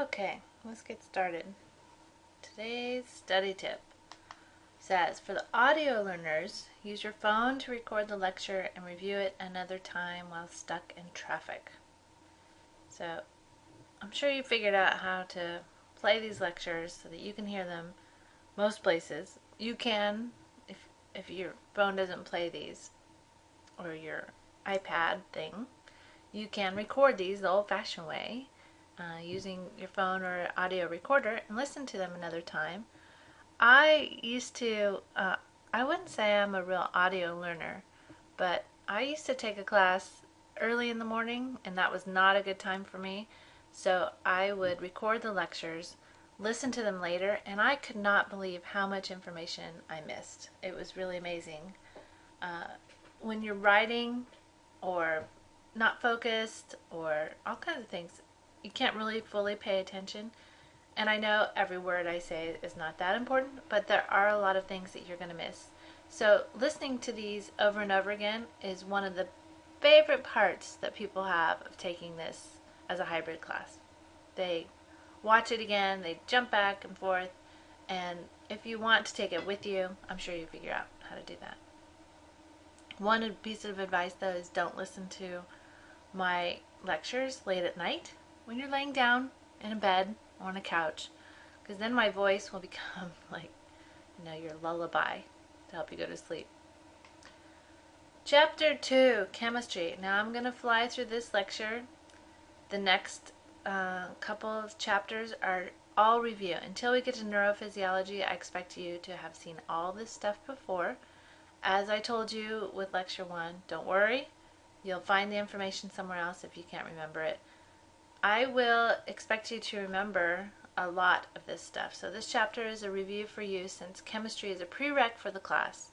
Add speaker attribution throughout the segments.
Speaker 1: Okay, let's get started. Today's study tip says, for the audio learners, use your phone to record the lecture and review it another time while stuck in traffic. So, I'm sure you figured out how to play these lectures so that you can hear them most places. You can, if your phone doesn't play these, or your iPad thing, you can record these the old-fashioned way, using your phone or audio recorder, and listen to them another time. I used to, I wouldn't say I'm a real audio learner, but I used to take a class early in the morning, and that was not a good time for me. So I would record the lectures, listen to them later, and I could not believe how much information I missed. It was really amazing. When you're writing or not focused or all kinds of things, you can't really fully pay attention. And I know every word I say is not that important, but there are a lot of things that you're going to miss. So listening to these over and over again is one of the favorite parts that people have of taking this as a hybrid class. They watch it again, they jump back and forth, and if you want to take it with you, I'm sure you figure out how to do that. One piece of advice though is don't listen to my lectures late at night when you're laying down in a bed or on a couch, because then my voice will become like, your lullaby to help you go to sleep. Chapter 2, Chemistry. Now I'm going to fly through this lecture. The next couple of chapters are all review. Until we get to neurophysiology, I expect you to have seen all this stuff before. As I told you with lecture 1, don't worry. You'll find the information somewhere else if you can't remember it. I will expect you to remember a lot of this stuff. So this chapter is a review for you since chemistry is a prereq for the class.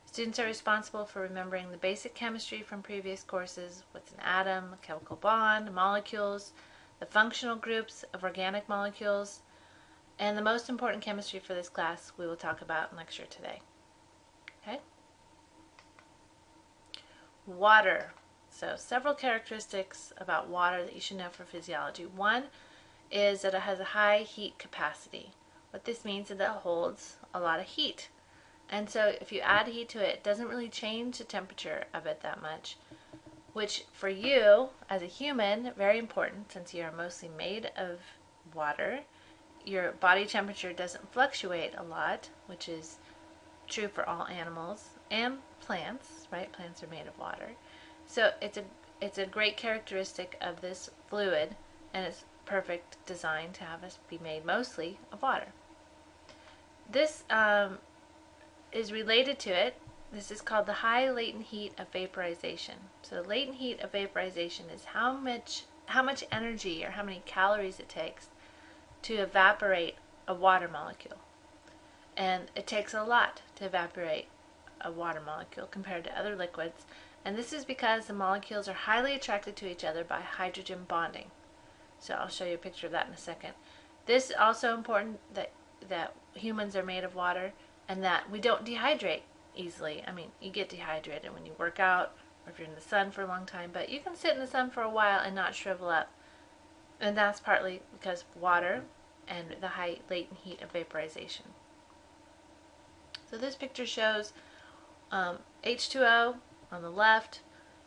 Speaker 1: Students are responsible for remembering the basic chemistry from previous courses: what's an atom, a chemical bond, molecules, the functional groups of organic molecules, and the most important chemistry for this class we will talk about in lecture today. Okay? Water. So several characteristics about water that you should know for physiology. One is that it has a high heat capacity. What this means is that it holds a lot of heat. And so if you add heat to it, it doesn't really change the temperature of it that much, which for you as a human, very important since you are mostly made of water. Your body temperature doesn't fluctuate a lot, which is true for all animals and plants, right? Plants are made of water. So it's a great characteristic of this fluid, and it's perfect design to have us be made mostly of water. This is related to it. This is called the high latent heat of vaporization. So the latent heat of vaporization is how much energy or how many calories it takes to evaporate a water molecule. And it takes a lot to evaporate a water molecule compared to other liquids. And this is because the molecules are highly attracted to each other by hydrogen bonding. So I'll show you a picture of that in a second. This is also important that humans are made of water and that we don't dehydrate easily. I mean, you get dehydrated when you work out or if you're in the sun for a long time, but you can sit in the sun for a while and not shrivel up. And that's partly because of water and the high latent heat of vaporization. So this picture shows H2O on the left.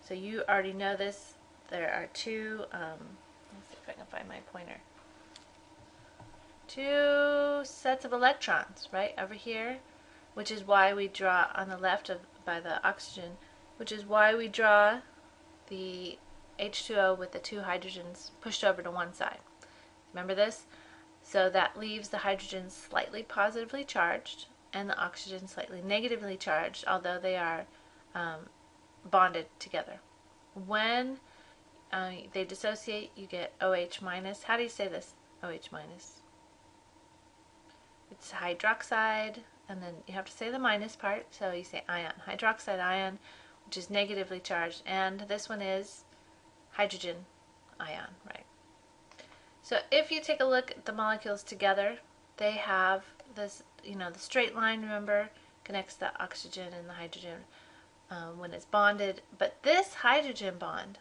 Speaker 1: So you already know this. There are two, let's see if I can find my pointer. Two sets of electrons right over here, which is why we draw on the left by the oxygen, which is why we draw the H2O with the two hydrogens pushed over to one side. Remember this? So that leaves the hydrogen slightly positively charged and the oxygen slightly negatively charged, although they are bonded together. When they dissociate, you get OH minus. How do you say this? OH minus. It's hydroxide, and then you have to say the minus part, so you say ion. Hydroxide ion, which is negatively charged, and this one is hydrogen ion, right? So if you take a look at the molecules together, they have this, the straight line, remember, connects the oxygen and the hydrogen when it's bonded. But this hydrogen bond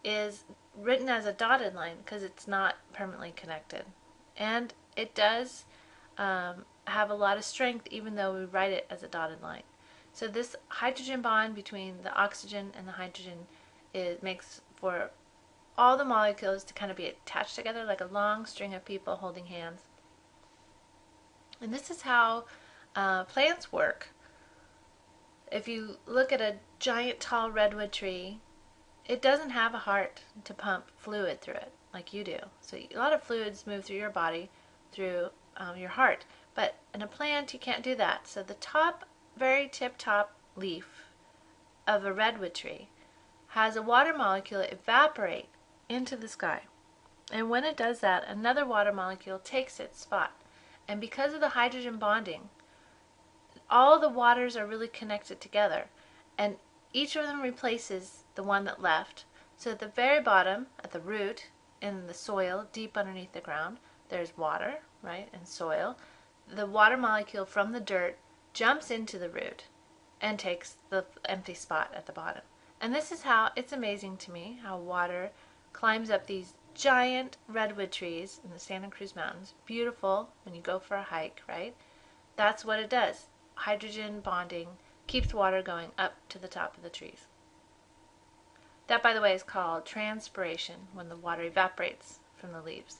Speaker 1: is written as a dotted line because it's not permanently connected. And it does have a lot of strength even though we write it as a dotted line. So this hydrogen bond between the oxygen and the hydrogen makes for all the molecules to kind of be attached together like a long string of people holding hands. And this is how plants work. If you look at a giant tall redwood tree, it doesn't have a heart to pump fluid through it like you do. So a lot of fluids move through your body through your heart. But in a plant, you can't do that. So the top, very tip-top leaf of a redwood tree has a water molecule evaporate into the sky. And when it does that, another water molecule takes its spot. And because of the hydrogen bonding, all the waters are really connected together. And each of them replaces the one that left. So at the very bottom, at the root, in the soil, deep underneath the ground, there's water, right, and soil. The water molecule from the dirt jumps into the root and takes the empty spot at the bottom. And this is how, it's amazing to me, how water climbs up these giant redwood trees in the Santa Cruz Mountains. Beautiful when you go for a hike, right? That's what it does. Hydrogen bonding keeps water going up to the top of the trees. That, by the way, is called transpiration, when the water evaporates from the leaves.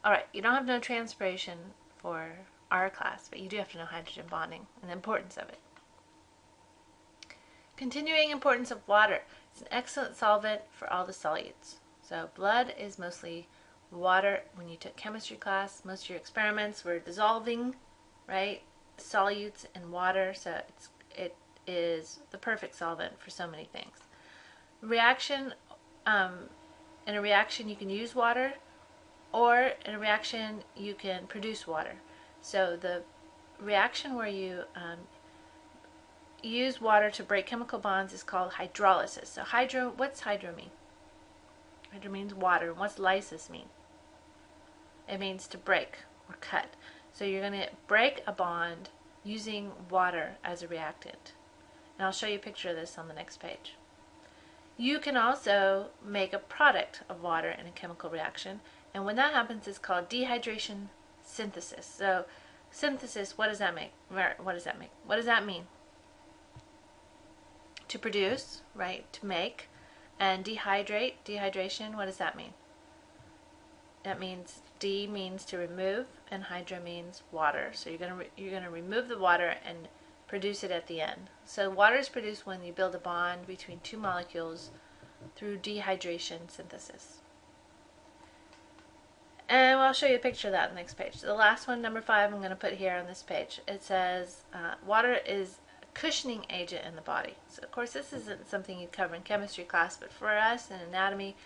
Speaker 1: Alright, you don't have to know transpiration for our class, but you do have to know hydrogen bonding and the importance of it. Continuing importance of water. It's an excellent solvent for all the solutes. So blood is mostly water. When you took chemistry class, most of your experiments were dissolving, right, solutes in water, so it is the perfect solvent for so many things. Reaction, in a reaction you can use water, or in a reaction you can produce water. So the reaction where you use water to break chemical bonds is called hydrolysis. So what's hydro mean? Hydro means water. What's lysis mean? It means to break or cut. So you're going to break a bond using water as a reactant. And I'll show you a picture of this on the next page. You can also make a product of water in a chemical reaction, and when that happens it's called dehydration synthesis. So synthesis, what does that make? What does that make? What does that mean? To produce, right? To make. And dehydration, what does that mean? That means D means to remove and hydro means water. So you're gonna remove the water and produce it at the end. So water is produced when you build a bond between two molecules through dehydration synthesis. And I'll show you a picture of that on the next page. The last one, number 5, I'm going to put here on this page. It says water is a cushioning agent in the body. So of course this isn't something you'd cover in chemistry class, but for us in anatomy,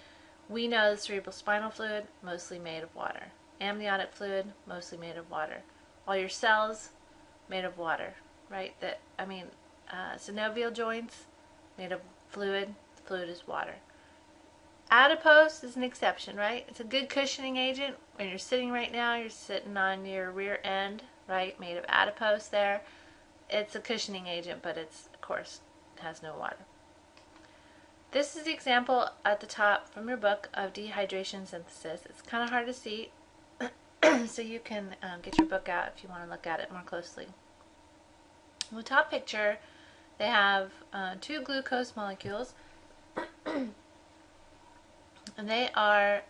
Speaker 1: we know the cerebral spinal fluid, mostly made of water. Amniotic fluid, mostly made of water. All your cells, made of water, right? Synovial joints, made of fluid. The fluid is water. Adipose is an exception, right? It's a good cushioning agent. When you're sitting right now, you're sitting on your rear end, right? Made of adipose there. It's a cushioning agent, but it's, of course, has no water. This is the example at the top from your book of dehydration synthesis. It's kind of hard to see, so you can get your book out if you want to look at it more closely. In the top picture, they have 2 glucose molecules, and they are,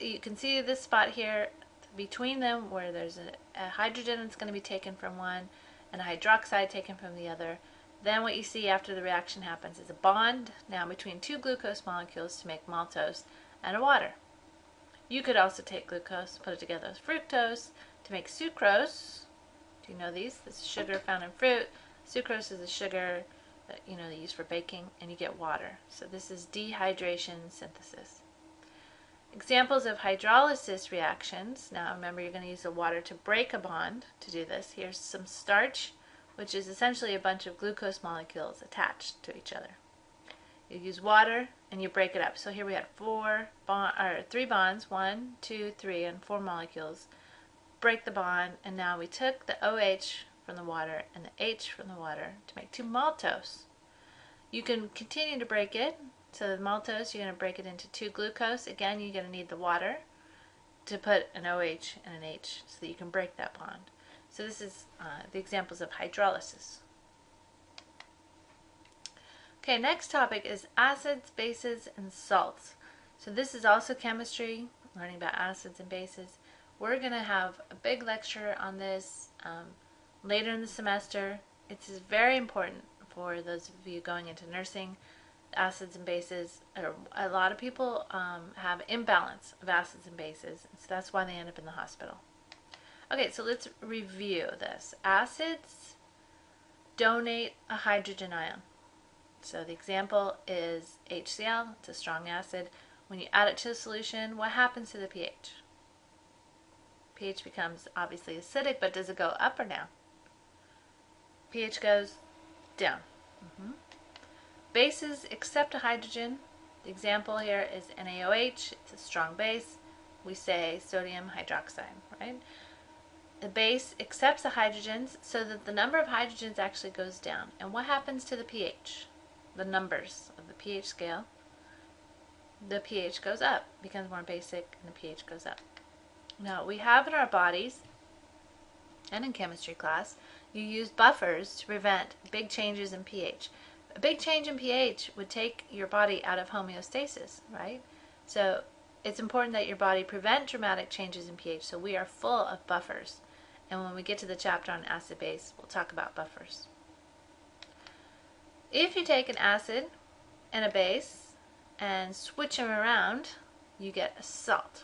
Speaker 1: you can see this spot here between them where there's a hydrogen that's going to be taken from one and a hydroxide taken from the other. Then what you see after the reaction happens is a bond now between 2 glucose molecules to make maltose and a water. You could also take glucose, put it together with fructose to make sucrose. Do you know these? This is sugar found in fruit. Sucrose is a sugar that they use for baking, and you get water. So this is dehydration synthesis. Examples of hydrolysis reactions. Now remember, you're going to use the water to break a bond to do this. Here's some starch, which is essentially a bunch of glucose molecules attached to each other. You use water and you break it up. So here we had 3 bonds, 1, 2, 3, and 4 molecules. Break the bond, and now we took the OH from the water and the H from the water to make 2 maltose. You can continue to break it, So the maltose, you're going to break it into 2-glucose. Again, you're going to need the water to put an OH and an H so that you can break that bond. So this is the examples of hydrolysis. Okay, next topic is acids, bases, and salts. So this is also chemistry, learning about acids and bases. We're going to have a big lecture on this later in the semester. It's very important for those of you going into nursing. Acids and bases, a lot of people have imbalance of acids and bases, so that's why they end up in the hospital. Okay, so let's review this. Acids donate a hydrogen ion. So the example is HCl. It's a strong acid. When you add it to a solution, what happens to the pH? pH becomes obviously acidic, but does it go up or down? pH goes down. Bases accept a hydrogen. The example here is NaOH. It's a strong base. We say sodium hydroxide, right? The base accepts the hydrogens so that the number of hydrogens actually goes down. And what happens to the pH? The numbers of the pH scale. The pH goes up, becomes more basic, and the pH goes up. Now, we have in our bodies, and in chemistry class, you use buffers to prevent big changes in pH. A big change in pH would take your body out of homeostasis, right? So it's important that your body prevent dramatic changes in pH, so we are full of buffers. And when we get to the chapter on acid-base, we'll talk about buffers. If you take an acid and a base and switch them around, you get a salt.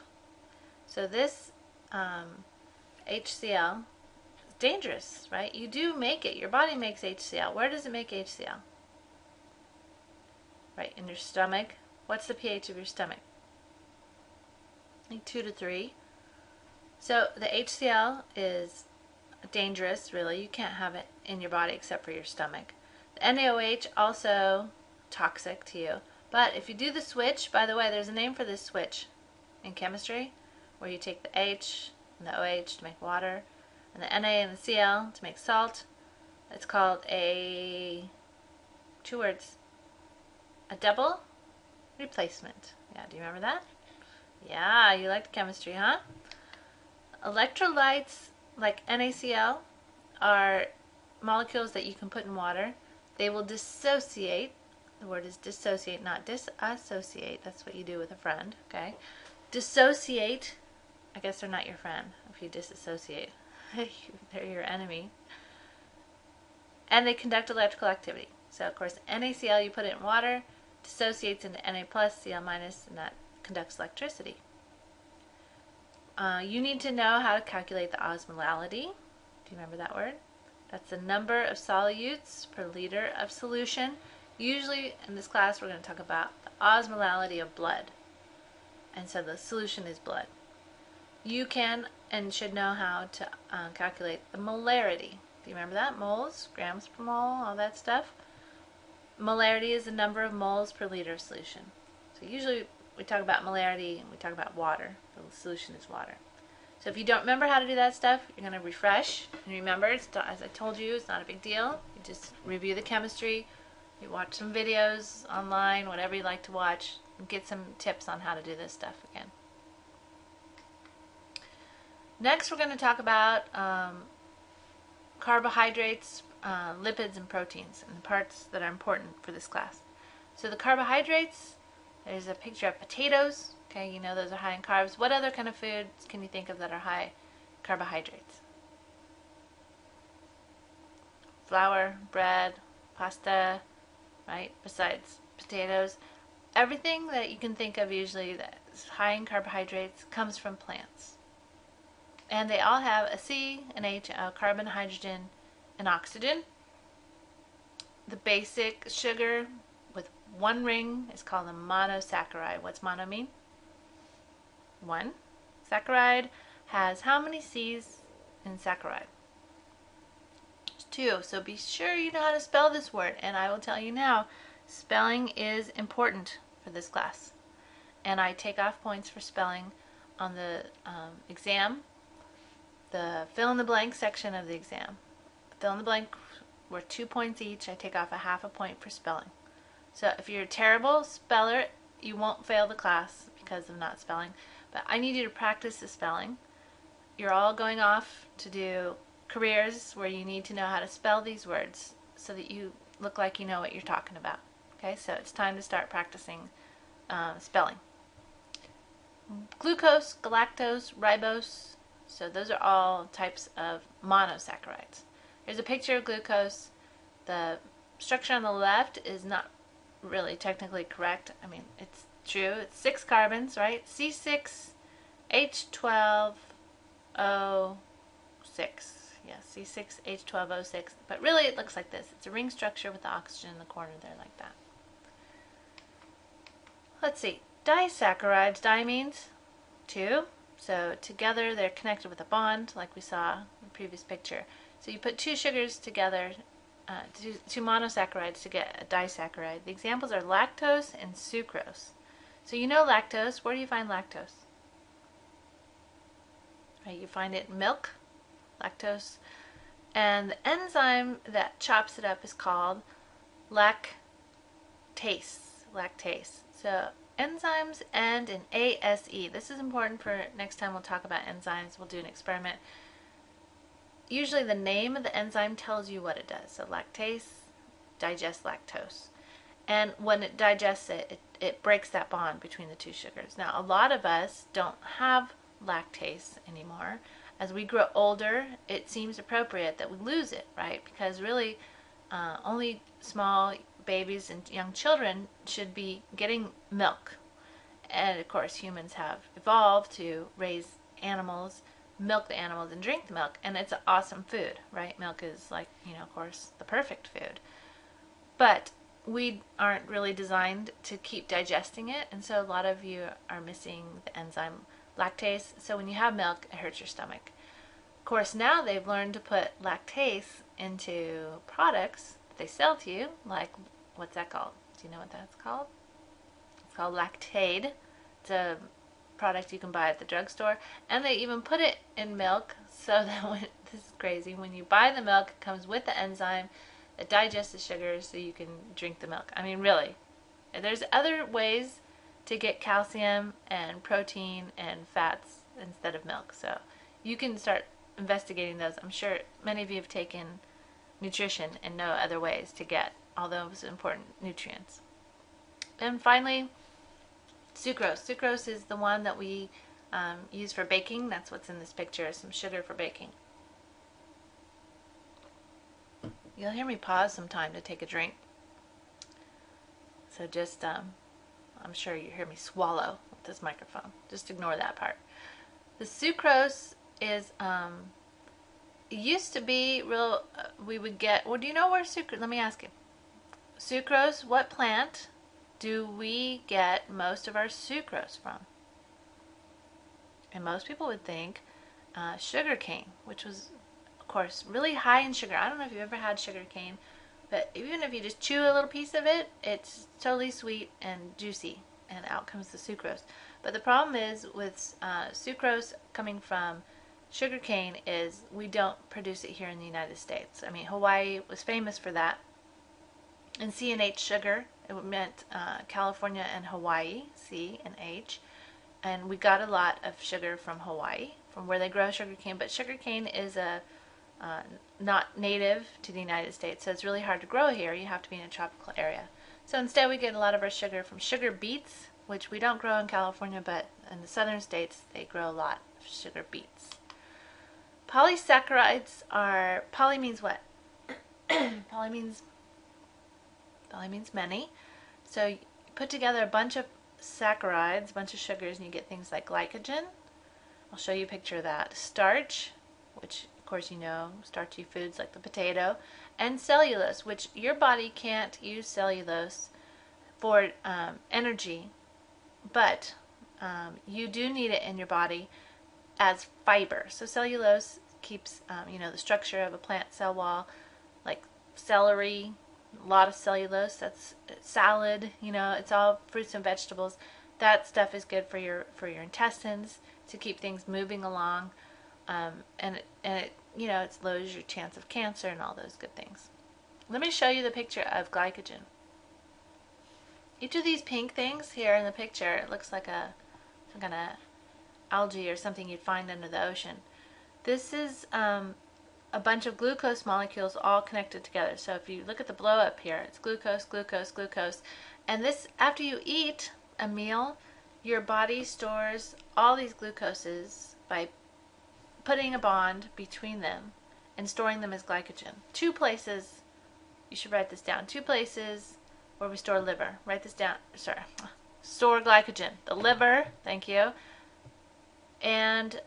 Speaker 1: So this HCl is dangerous, right? You do make it. Your body makes HCl. Where does it make HCl? Right, in your stomach. What's the pH of your stomach? Like 2 to 3. So the HCl is dangerous, really. You can't have it in your body except for your stomach. The NaOH also toxic to you. But if you do the switch, by the way, there's a name for this switch in chemistry, where you take the H and the OH to make water, and the Na and the Cl to make salt. It's called a, 2 words, a double replacement. Yeah, do you remember that? Yeah, you liked chemistry, huh? Electrolytes, like NaCl, are molecules that you can put in water. They will dissociate. The word is dissociate, not disassociate. That's what you do with a friend, okay? Dissociate. I guess they're not your friend if you disassociate. They're your enemy. And they conduct electrical activity. So, of course, NaCl, you put it in water, dissociates into Na+, Cl-, and that conducts electricity. You need to know how to calculate the osmolality. Do you remember that word? That's the number of solutes per liter of solution. Usually in this class we're going to talk about the osmolality of blood. And so the solution is blood. You can and should know how to calculate the molarity. Do you remember that? Moles, grams per mole, all that stuff. Molarity is the number of moles per liter of solution. So usually we talk about molarity and we talk about water. The solution is water. So if you don't remember how to do that stuff, you're going to refresh. And remember, as I told you, it's not a big deal. You just review the chemistry. You watch some videos online, whatever you like to watch, and get some tips on how to do this stuff again. Next, we're going to talk about carbohydrates, lipids, and proteins, and the parts that are important for this class. So the carbohydrates, there's a picture of potatoes. Okay, you know those are high in carbs. What other kind of foods can you think of that are high carbohydrates? Flour, bread, pasta, right? Besides potatoes. Everything that you can think of usually that's high in carbohydrates comes from plants. And they all have a C, an H, a carbon, hydrogen, and oxygen. The basic sugar with one ring is called a monosaccharide. What's mono mean? One. Saccharide has how many C's in saccharide? There's 2. So be sure you know how to spell this word. And I will tell you now, spelling is important for this class. And I take off points for spelling on the exam, the fill-in-the-blank section of the exam. Fill-in-the-blank were 2 points each. I take off a half a point for spelling. So if you're a terrible speller, you won't fail the class because of not spelling. But I need you to practice the spelling. You're all going off to do careers where you need to know how to spell these words so that you look like you know what you're talking about. Okay, so it's time to start practicing spelling. Glucose, galactose, ribose. So those are all types of monosaccharides. Here's a picture of glucose. The structure on the left is not really technically correct. I mean, it's true. It's 6 carbons, right? C6H12O6. Yeah, C6H12O6. But really it looks like this. It's a ring structure with the oxygen in the corner there like that. Let's see. Disaccharides, di means 2. So together they're connected with a bond like we saw in the previous picture. So you put 2 sugars together, 2 monosaccharides to get a disaccharide. The examples are lactose and sucrose. So you know lactose. Where do you find lactose? Right, you find it in milk, lactose. And the enzyme that chops it up is called lactase. So enzymes end in ASE. This is important for next time we'll talk about enzymes. We'll do an experiment. Usually the name of the enzyme tells you what it does. So lactase digests lactose. And when it digests it, it breaks that bond between the 2 sugars. Now, a lot of us don't have lactase anymore. As we grow older, it seems appropriate that we lose it, right? Because really, only small babies and young children should be getting milk. And of course, humans have evolved to raise animals, milk the animals, and drink the milk. And it's an awesome food, right? Milk is like, of course, the perfect food. But we aren't really designed to keep digesting it. And so a lot of you are missing the enzyme lactase. So when you have milk, it hurts your stomach. Of course, now they've learned to put lactase into products that they sell to you, like, what's that called? Do you know what that's called? It's called Lactaid. It's a product you can buy at the drugstore. And they even put it in milk so that this is crazy, when you buy the milk, it comes with the enzyme that digests the sugar so you can drink the milk. I mean, really. There's other ways to get calcium and protein and fats instead of milk. So you can start investigating those. I'm sure many of you have taken nutrition and know other ways to get all those important nutrients. And finally, sucrose. Sucrose is the one that we use for baking. That's what's in this picture, some sugar for baking. You'll hear me pause sometime to take a drink. So just, I'm sure you hear me swallow with this microphone. Just ignore that part. The sucrose is, it used to be real, we would get, well, do you know where sucrose, let me ask you. Sucrose, what plant do we get most of our sucrose from? And most people would think sugar cane, which was, of course, really high in sugar. I don't know if you've ever had sugar cane, but even if you just chew a little piece of it, it's totally sweet and juicy, and out comes the sucrose. But the problem is with sucrose coming from sugar cane is we don't produce it here in the United States. I mean, Hawaii was famous for that. And C and H sugar, it meant California and Hawaii, C and H. And we got a lot of sugar from Hawaii, from where they grow sugar cane. But sugar cane is not native to the United States, so it's really hard to grow here. You have to be in a tropical area. So instead we get a lot of our sugar from sugar beets, which we don't grow in California, but in the southern states they grow a lot of sugar beets. Polysaccharides are, poly means what? Poly means many. So you put together a bunch of saccharides, a bunch of sugars, and you get things like glycogen. I'll show you a picture of that. Starch, which of course you know, starchy foods like the potato, and cellulose, which your body can't use cellulose for energy, but you do need it in your body as fiber. So cellulose keeps, the structure of a plant cell wall, like celery, a lot of cellulose. That's salad. It's all fruits and vegetables. That stuff is good for your intestines to keep things moving along, and it lowers your chance of cancer and all those good things. Let me show you the picture of glycogen. Each of these pink things here in the picture, it looks like some kind of algae or something you'd find under the ocean. This is a bunch of glucose molecules all connected together. So if you look at the blow up here, it's glucose, glucose, glucose. And this, after you eat a meal, your body stores all these glucoses by putting a bond between them and storing them as glycogen. Two places, you should write this down, two places where we store liver. Write this down, sorry. Store glycogen. The liver, thank you, and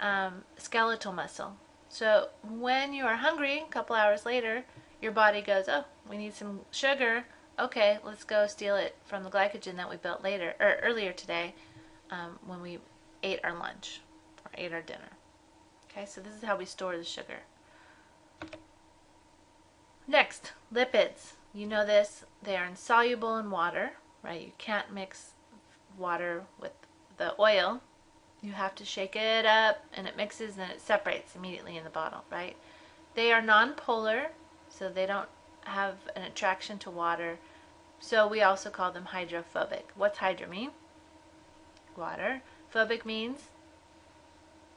Speaker 1: skeletal muscle. So when you are hungry, a couple hours later, your body goes, oh, we need some sugar. Okay, let's go steal it from the glycogen that we built earlier today when we ate our lunch or ate our dinner. Okay, so this is how we store the sugar. Next, lipids. You know this. They are insoluble in water, right? You can't mix water with the oil. You have to shake it up and it mixes and it separates immediately in the bottle, right? They are nonpolar, so they don't have an attraction to water. So we also call them hydrophobic. What's hydro mean? Water. Phobic means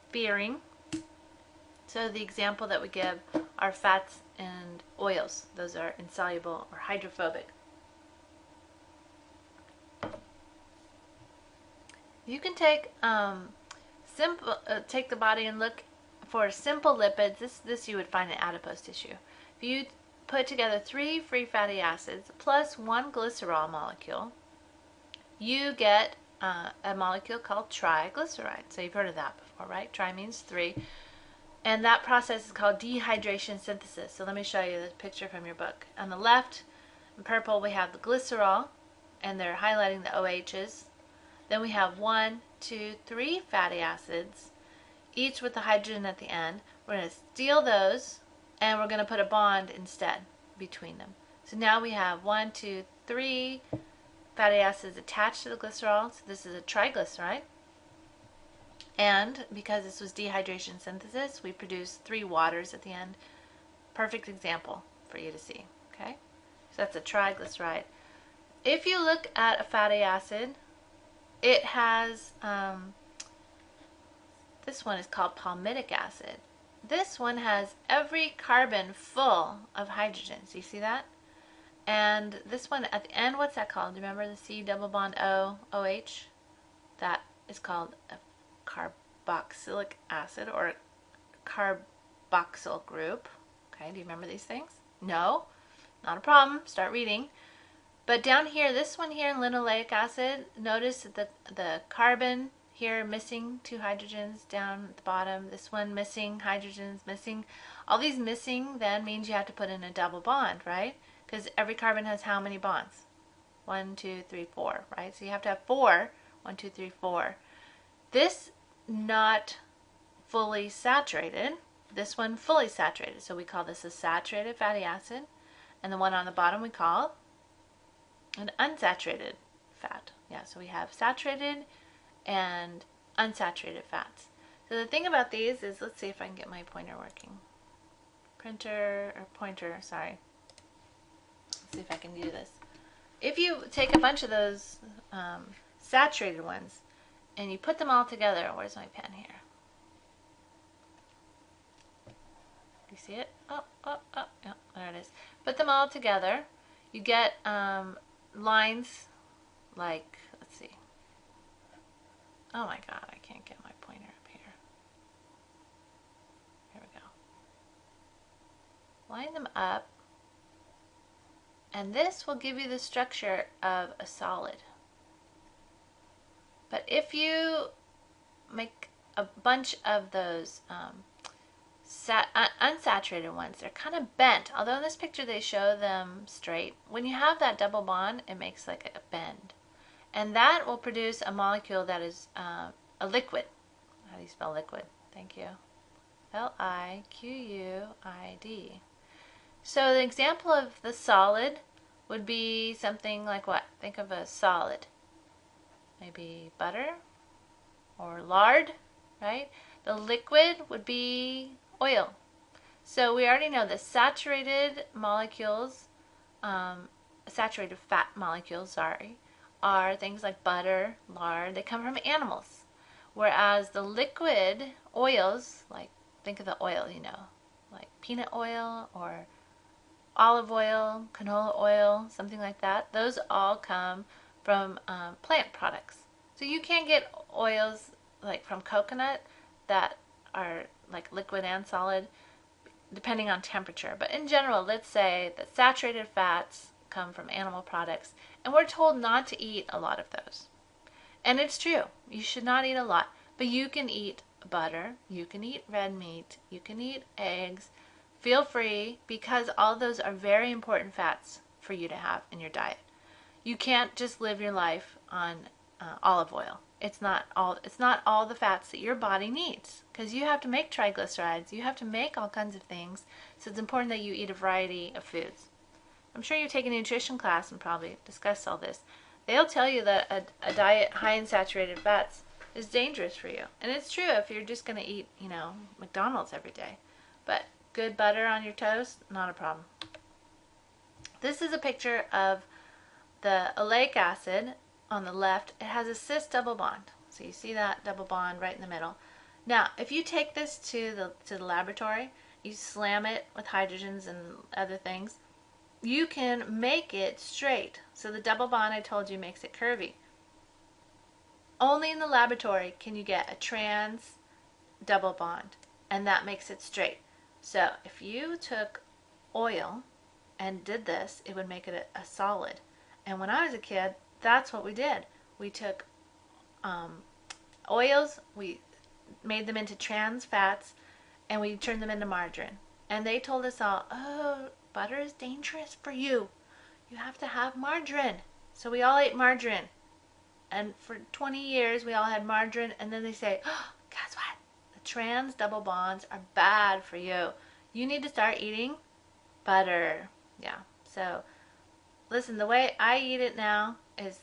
Speaker 1: fearing. So the example that we give are fats and oils. Those are insoluble or hydrophobic. You can take take the body and look for simple lipids. This you would find in adipose tissue. If you put together 3 free fatty acids plus 1 glycerol molecule, you get a molecule called triglyceride. So you've heard of that before, right? Tri means 3. And that process is called dehydration synthesis. So let me show you the picture from your book. On the left, in purple, we have the glycerol, and they're highlighting the OHs. Then we have 1, 2, 3 fatty acids, each with the hydrogen at the end. We're going to steal those, and we're going to put a bond instead between them. So now we have 1, 2, 3 fatty acids attached to the glycerol. So this is a triglyceride. And because this was dehydration synthesis, we produce 3 waters at the end. Perfect example for you to see. Okay, so that's a triglyceride. If you look at a fatty acid, it has, this one is called palmitic acid. This one has every carbon full of hydrogen. So you see that? And this one at the end, what's that called? Do you remember the C double bond O, OH? That is called a carboxylic acid or a carboxyl group. Okay, do you remember these things? No? Not a problem. Start reading. But down here, this one here in linoleic acid, notice that the carbon here missing 2 hydrogens down at the bottom. This one missing, hydrogens missing. All these missing then means you have to put in a double bond, right? Because every carbon has how many bonds? 1, 2, 3, 4, right? So you have to have 4. 1, 2, 3, 4. This not fully saturated. This one fully saturated. So we call this a saturated fatty acid. And the one on the bottom we call an unsaturated fat. Yeah, so we have saturated and unsaturated fats. So the thing about these is, let's see if I can get my pointer working. Sorry. Let's see if I can do this. If you take a bunch of those saturated ones and you put them all together, where's my pen here? You see it? Oh, yeah, there it is. Put them all together. You get lines like, let's see. Oh my God, I can't get my pointer up here. Here we go. Line them up. And this will give you the structure of a solid. But if you make a bunch of those unsaturated ones, they're kind of bent. Although in this picture they show them straight. When you have that double bond, it makes like a bend. And that will produce a molecule that is a liquid. How do you spell liquid? Thank you. Liquid. So the example of the solid would be something like what? Think of a solid. Maybe butter or lard, right? The liquid would be oil. So we already know the saturated molecules, saturated fat molecules, are things like butter, lard. They come from animals. Whereas the liquid oils, like think of the oil, like peanut oil or olive oil, canola oil, something like that, those all come from plant products. So you can get oils like from coconut that are like liquid and solid depending on temperature. But in general, let's say that saturated fats come from animal products, and we're told not to eat a lot of those. And it's true, you should not eat a lot, but you can eat butter, you can eat red meat, you can eat eggs. Feel free, because all those are very important fats for you to have in your diet. You can't just live your life on olive oil. It's not all the fats that your body needs, because you have to make triglycerides, you have to make all kinds of things. So it's important that you eat a variety of foods. I'm sure you take a nutrition class and probably discuss all this. They'll tell you that a diet high in saturated fats is dangerous for you. And it's true if you're just going to eat, McDonald's every day. But good butter on your toast, not a problem. This is a picture of the oleic acid on the left. It has a cis double bond. So you see that double bond right in the middle. Now, if you take this to the laboratory, you slam it with hydrogens and other things, you can make it straight. So the double bond I told you makes it curvy. Only in the laboratory can you get a trans double bond, and that makes it straight. So if you took oil and did this, it would make it a solid. And when I was a kid, that's what we did. We took oils, we made them into trans fats, and we turned them into margarine. And they told us all, oh, butter is dangerous for you. You have to have margarine. So we all ate margarine. And for 20 years, we all had margarine. And then they say, oh, guess what? The trans double bonds are bad for you. You need to start eating butter. Yeah. So listen, the way I eat it now is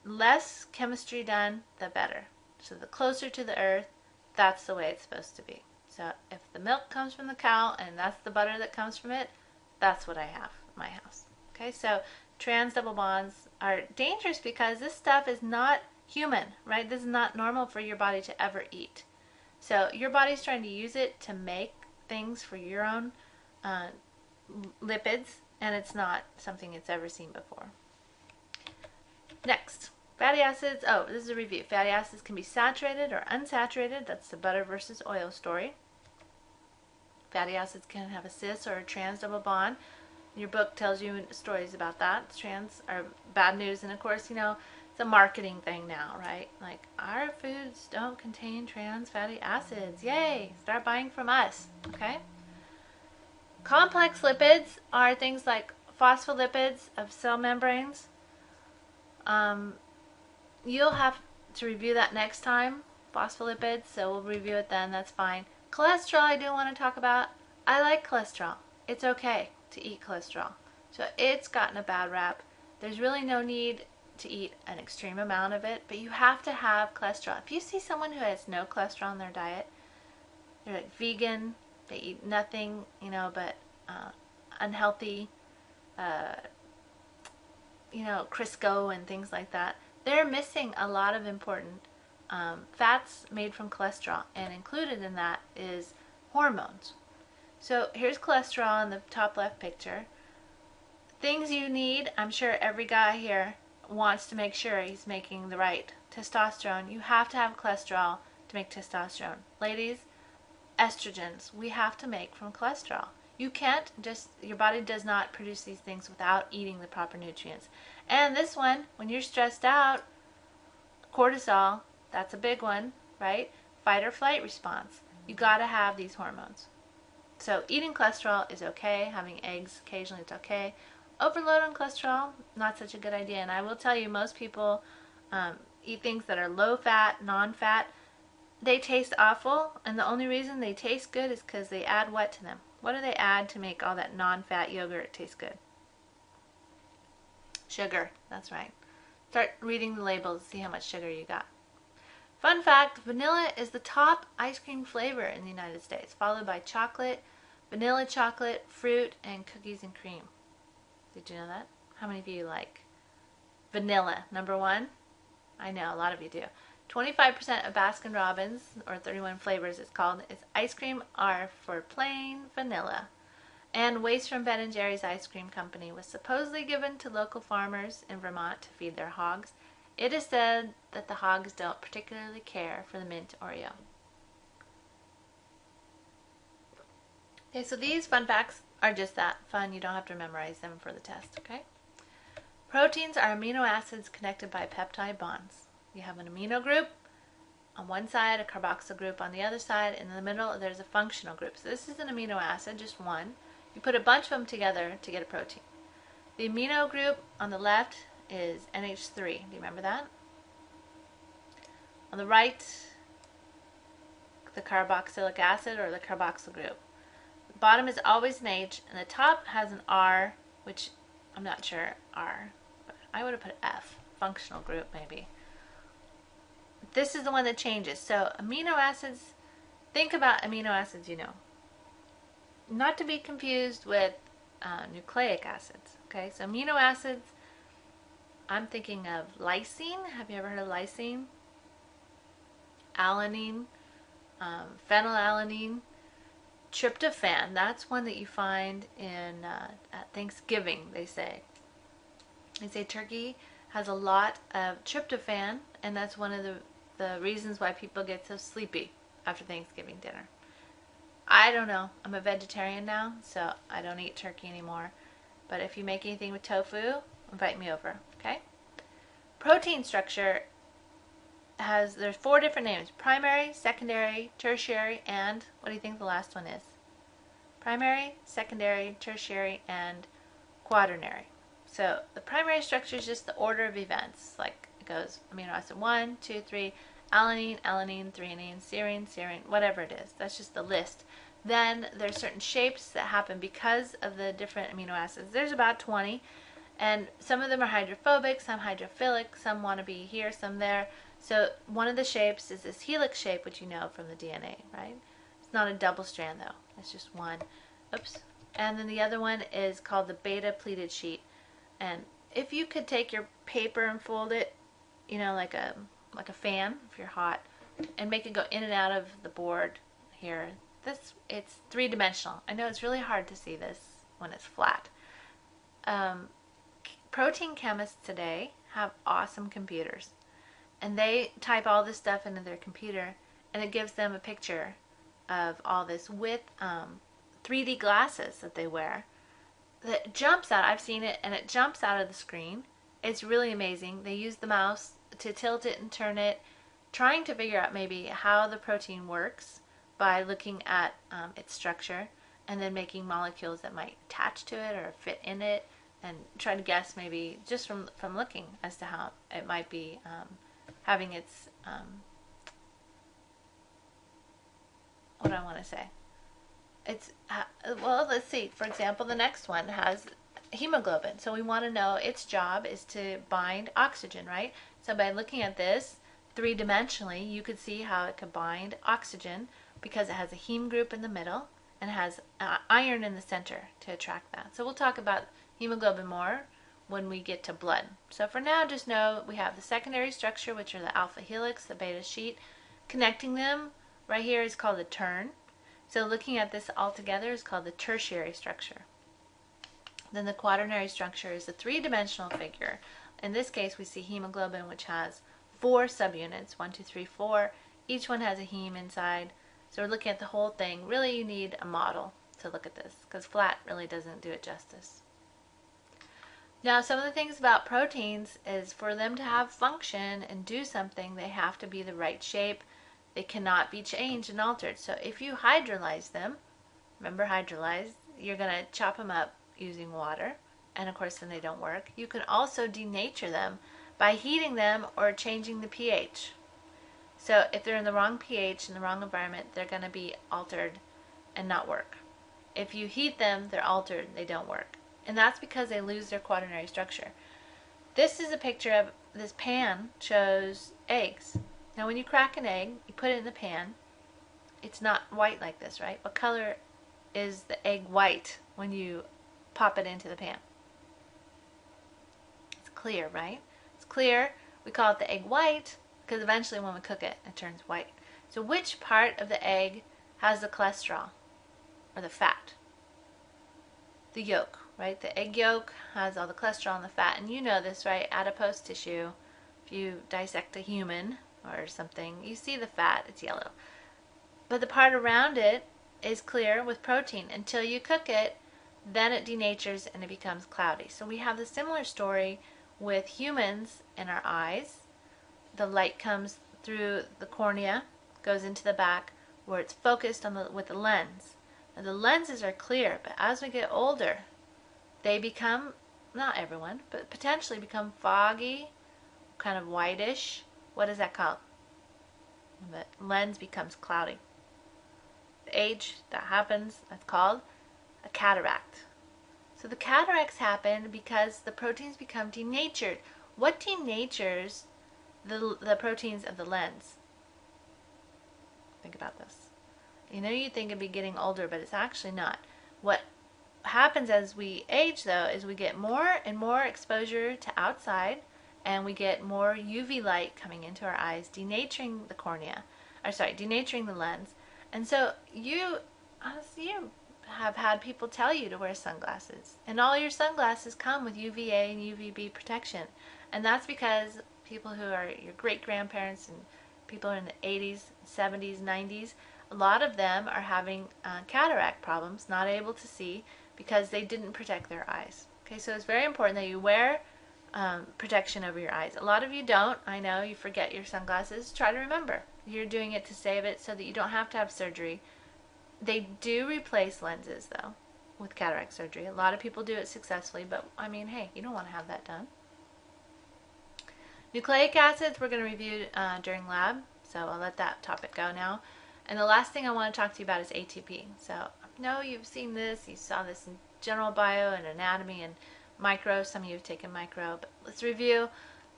Speaker 1: less chemistry done, the better. So the closer to the earth, that's the way it's supposed to be. So if the milk comes from the cow and that's the butter that comes from it, that's what I have in my house. Okay, so trans double bonds are dangerous because this stuff is not human, right? This is not normal for your body to ever eat. So your body's trying to use it to make things for your own lipids, and it's not something it's ever seen before. Next, fatty acids. Oh, this is a review. Fatty acids can be saturated or unsaturated. That's the butter versus oil story. Fatty acids can have a cis or a trans double bond. Your book tells you stories about that. Trans are bad news, and of course, it's a marketing thing now, right? Like, our foods don't contain trans fatty acids. Yay! Start buying from us, okay? Complex lipids are things like phospholipids of cell membranes. You'll have to review that next time, phospholipids, so we'll review it then, that's fine. Cholesterol I do want to talk about. I like cholesterol. It's okay to eat cholesterol. So it's gotten a bad rap. There's really no need to eat an extreme amount of it, but you have to have cholesterol. If you see someone who has no cholesterol in their diet, they're like vegan, they eat nothing, but unhealthy, Crisco and things like that, they're missing a lot of important fats made from cholesterol, and included in that is hormones. So here's cholesterol in the top left picture. Things you need, I'm sure every guy here wants to make sure he's making the right testosterone. You have to have cholesterol to make testosterone. Ladies, estrogens, we have to make from cholesterol. You can't your body does not produce these things without eating the proper nutrients. And this one, when you're stressed out, cortisol, that's a big one, right? Fight or flight response. You gotta have these hormones. So eating cholesterol is okay. Having eggs occasionally, it's okay. Overload on cholesterol, not such a good idea. And I will tell you, most people eat things that are low fat, non-fat. They taste awful, and the only reason they taste good is because they add what to them? What do they add to make all that non-fat yogurt taste good? Sugar, that's right. Start reading the labels, see how much sugar you got. Fun fact, vanilla is the top ice cream flavor in the United States, followed by chocolate, vanilla chocolate, fruit, and cookies and cream. Did you know that? How many of you like Vanilla, number one. I know, a lot of you do. 25% of Baskin-Robbins, or 31 flavors it's called, is ice cream are for plain vanilla. And waste from Ben & Jerry's ice cream company was supposedly given to local farmers in Vermont to feed their hogs. It is said that the hogs don't particularly care for the mint Oreo. Okay, so these fun facts are just that, fun. You don't have to memorize them for the test, okay? Proteins are amino acids connected by peptide bonds. You have an amino group on one side, a carboxyl group on the other side, and in the middle there's a functional group. So this is an amino acid, just one. You put a bunch of them together to get a protein. The amino group on the left is NH3. Do you remember that? On the right, the carboxylic acid or the carboxyl group. The bottom is always an H, and the top has an R, which I'm not sure R, but I would have put F, functional group maybe. This is the one that changes. So amino acids, think about amino acids you know. Not to be confused with nucleic acids. Okay, so amino acids, I'm thinking of lysine. Have you ever heard of lysine? Alanine, phenylalanine, tryptophan. That's one that you find in at Thanksgiving, they say. They say turkey has a lot of tryptophan, and that's one of the reasons why people get so sleepy after Thanksgiving dinner. I don't know. I'm a vegetarian now, so I don't eat turkey anymore. But if you make anything with tofu, invite me over, okay? Protein structure there's 4 different names: primary, secondary, tertiary, and what do you think the last one is? Primary, secondary, tertiary, and quaternary. So the primary structure is just the order of events. Like it goes amino acid 1, 2, 3, alanine, alanine, threonine, serine, serine, whatever it is. That's just the list. Then there's certain shapes that happen because of the different amino acids. There's about 20, and some of them are hydrophobic, some hydrophilic, some want to be here, some there. So one of the shapes is this helix shape, which you know from the DNA, right? It's not a double strand though. It's just one. Oops. And then the other one is called the beta pleated sheet. And if you could take your paper and fold it, you know, like a fan if you're hot, and make it go in and out of the board here. It's 3-dimensional. I know it's really hard to see this when it's flat. Protein chemists today have awesome computers, and they type all this stuff into their computer, and it gives them a picture of all this with 3D glasses that they wear that jumps out. I've seen it, and it jumps out of the screen. It's really amazing. They use the mouse to tilt it and turn it, trying to figure out maybe how the protein works by looking at its structure, and then making molecules that might attach to it or fit in it, and try to guess maybe just from looking as to how it might be having its what do I want to say? It's well, let's see. For example, the next one has hemoglobin. So we want to know its job is to bind oxygen, right? So by looking at this 3-dimensionally, you could see how it could bind oxygen because it has a heme group in the middle and has iron in the center to attract that. So we'll talk about hemoglobin more when we get to blood. So for now, just know we have the secondary structure, which are the alpha helix, the beta sheet. Connecting them right here is called the turn. So looking at this all together is called the tertiary structure. Then the quaternary structure is a 3-dimensional figure. In this case, we see hemoglobin, which has 4 subunits, 1, 2, 3, 4. Each one has a heme inside. So we're looking at the whole thing. Really, you need a model to look at this, because flat really doesn't do it justice. Now, some of the things about proteins is for them to have function and do something, they have to be the right shape. They cannot be changed and altered. So if you hydrolyze them, remember hydrolyze, you're going to chop them up using water, and of course then they don't work. You can also denature them by heating them or changing the pH. So if they're in the wrong pH, in the wrong environment, they're going to be altered and not work. If you heat them, they're altered, they don't work. And that's because they lose their quaternary structure. This is a picture of this pan, shows eggs. Now when you crack an egg, you put it in the pan. It's not white like this, right? What color is the egg white when you pop it into the pan? It's clear, right? clear, we call it the egg white, because eventually when we cook it, it turns white. So which part of the egg has the cholesterol or the fat? The yolk, right? The egg yolk has all the cholesterol and the fat, and you know this, right? Adipose tissue. If you dissect a human or something, you see the fat, it's yellow. But the part around it is clear with protein. Until you cook it, then it denatures and it becomes cloudy. So we have the similar story with humans in our eyes. The light comes through the cornea, goes into the back, where it's focused on with the lens. Now the lenses are clear, but as we get older, they become, not everyone, but potentially become foggy, kind of whitish. What is that called? The lens becomes cloudy. The age that happens, that's called a cataract. So the cataracts happen because the proteins become denatured. What denatures the proteins of the lens? Think about this. You know, you think it'd be getting older, but it's actually not. What happens as we age, though, is we get more and more exposure to outside, and we get more UV light coming into our eyes, denaturing the cornea, denaturing the lens. And so you have had people tell you to wear sunglasses, and all your sunglasses come with UVA and UVB protection, and that's because people who are your great-grandparents and people in the 80s, 70s, 90s, a lot of them are having cataract problems, not able to see because they didn't protect their eyes. Okay, so it's very important that you wear protection over your eyes. A lot of you don't. I know you forget your sunglasses. Try to remember. You're doing it to save it so that you don't have to have surgery. They do replace lenses, though, with cataract surgery. A lot of people do it successfully, but I mean, hey, you don't want to have that done. Nucleic acids we're going to review during lab, so I'll let that topic go now. And the last thing I want to talk to you about is ATP. So I know you've seen this, you saw this in general bio and anatomy and micro. Some of you have taken micro, but let's review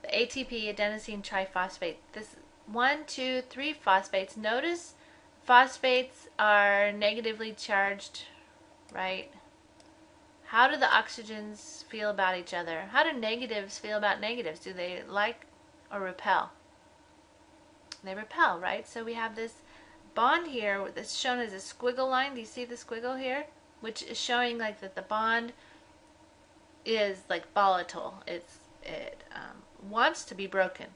Speaker 1: the ATP, adenosine triphosphate. This 1, 2, 3 phosphates. Notice phosphates are negatively charged, right? How do the oxygens feel about each other? How do negatives feel about negatives? Do they like or repel? They repel, right? So we have this bond here that's shown as a squiggle line. Do you see the squiggle here? Which is showing like that the bond is like volatile. It wants to be broken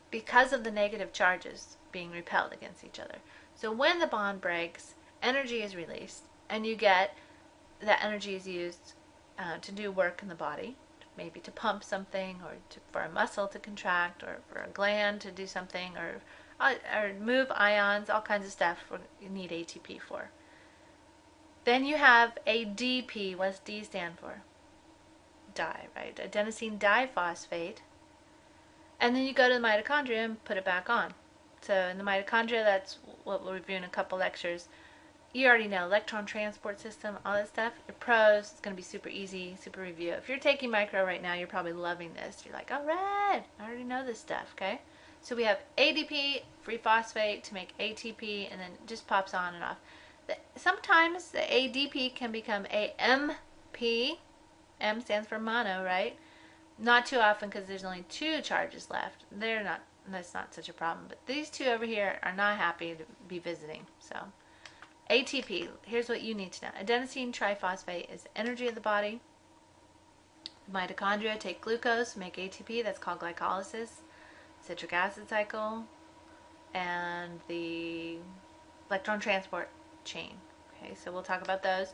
Speaker 1: because of the negative charges being repelled against each other. So when the bond breaks, energy is released, and you get that energy is used to do work in the body, maybe to pump something, or for a muscle to contract, or for a gland to do something, or move ions, all kinds of stuff you need ATP for. Then you have ADP. What does D stand for? Di, right? Adenosine diphosphate. And then you go to the mitochondria and put it back on. So in the mitochondria, that's what we'll review in a couple lectures. You already know electron transport system, all that stuff. Your pros, it's going to be super easy, super review. If you're taking micro right now, you're probably loving this. You're like, all right, I already know this stuff, okay? So we have ADP, free phosphate to make ATP, and then it just pops on and off. Sometimes the ADP can become AMP. M stands for mono, right? Not too often because there's only 2 charges left. That's not such a problem. But these 2 over here are not happy to be visiting. So ATP, here's what you need to know. Adenosine triphosphate is the energy of the body. The mitochondria take glucose, make ATP, that's called glycolysis. Citric acid cycle, and the electron transport chain. Okay, so we'll talk about those.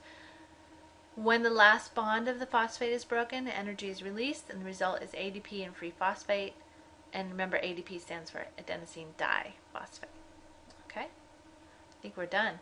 Speaker 1: When the last bond of the phosphate is broken, energy is released, and the result is ADP and free phosphate. And remember, ADP stands for adenosine diphosphate. Okay, I think we're done.